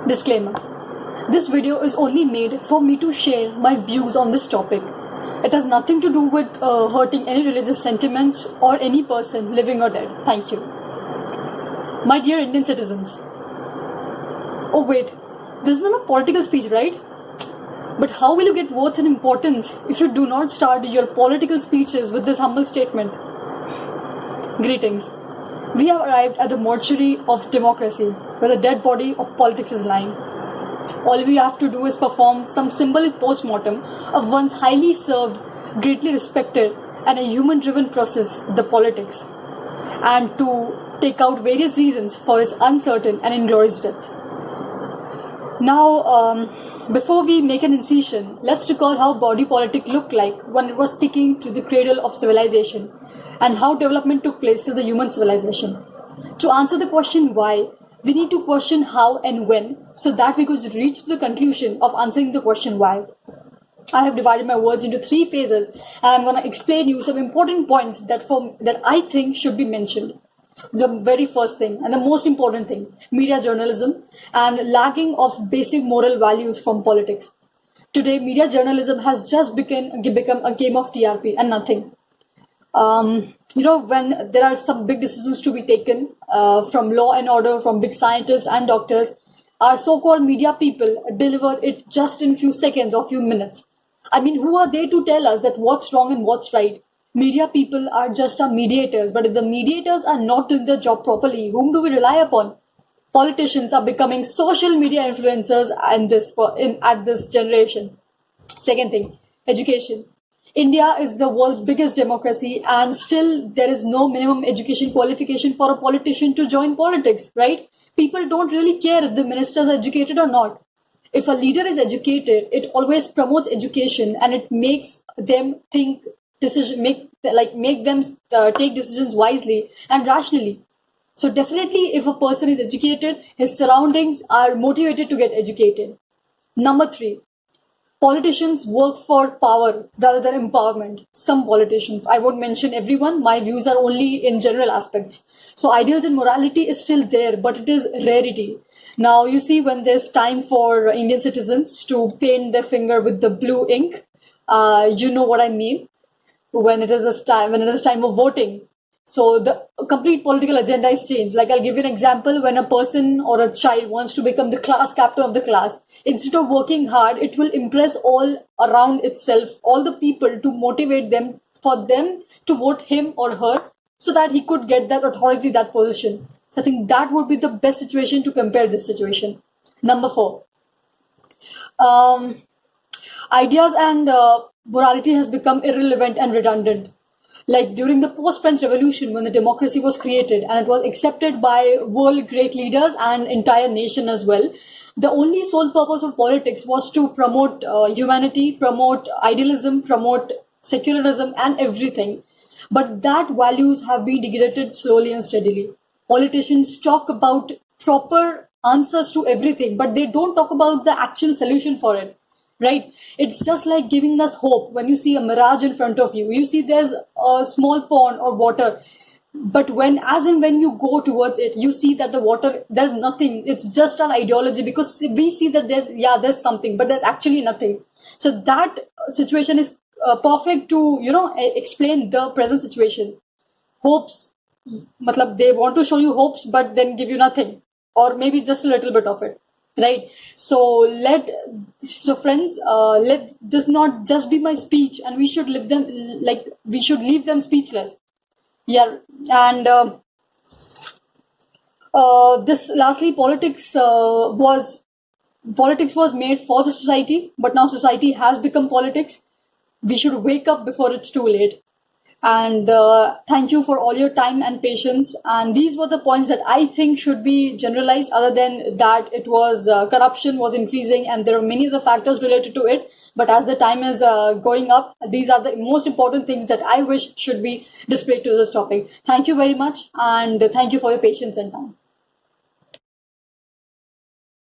Disclaimer. This video is only made for me to share my views on this topic. It has nothing to do with hurting any religious sentiments or any person, living or dead. Thank you. My dear Indian citizens. Oh wait, this is not a political speech, right? But how will you get worth and importance if you do not start your political speeches with this humble statement? Greetings. We have arrived at the mortuary of democracy, where the dead body of politics is lying. All we have to do is perform some symbolic post-mortem of one's highly served, greatly respected, and a human-driven process, the politics, and to take out various reasons for his uncertain and inglorious death. Now, before we make an incision, let's recall how body politic looked like when it was sticking to the cradle of civilization, and how development took place to the human civilization. To answer the question why, we need to question how and when, so that we could reach the conclusion of answering the question why. I have divided my words into 3 phases, and I'm going to explain you some important points that I think should be mentioned. The very first thing, and the most important thing, media journalism and lacking of basic moral values from politics. Today, media journalism has just become a game of TRP and nothing. When there are some big decisions to be taken from law and order, from big scientists and doctors, our so-called media people deliver it just in few seconds or few minutes. I mean, who are they to tell us that what's wrong and what's right? Media people are just our mediators, but if the mediators are not doing their job properly, whom do we rely upon? Politicians are becoming social media influencers at this generation. Second thing, education. India is the world's biggest democracy, and still there is no minimum education qualification for a politician to join politics, right? People don't really care if the minister is educated or not. If a leader is educated, it always promotes education and it makes them take decisions wisely and rationally. So definitely, if a person is educated, his surroundings are motivated to get educated. Number 3. Politicians work for power rather than empowerment. Some politicians, I won't mention everyone, my views are only in general aspects. So ideals and morality is still there, but it is rarity. Now you see, when there's time for Indian citizens to paint their finger with the blue ink, you know what I mean, when it is time of voting. So the complete political agenda is changed. Like, I'll give you an example. When a person or a child wants to become the class captain of the class, instead of working hard, it will impress all around itself, all the people, to motivate them, for them to vote him or her, so that he could get that authority, that position. So I think that would be the best situation to compare this situation. Number 4. Ideas and morality has become irrelevant and redundant. Like during the post-French Revolution, when the democracy was created and it was accepted by world great leaders and entire nation as well, the only sole purpose of politics was to promote humanity, promote idealism, promote secularism and everything. But that values have been degraded slowly and steadily. Politicians talk about proper answers to everything, but they don't talk about the actual solution for it. Right? It's just like giving us hope. When you see a mirage in front of you, you see there's a small pond or water, but when you go towards it, you see that the water, there's nothing. It's just an ideology, because we see that there's something, but there's actually nothing. So that situation is perfect to explain the present situation. Hopes, they want to show you hopes, but then give you nothing, or maybe just a little bit of it. Right. So friends, let this not just be my speech, and we should leave them speechless. Yeah. And lastly, politics was made for the society, but now society has become politics. We should wake up before it's too late. And thank you for all your time and patience. And these were the points that I think should be generalized. Other than that, it was corruption was increasing, and there are many other factors related to it. But as the time is going up, these are the most important things that I wish should be displayed to this topic. Thank you very much, and thank you for your patience and time.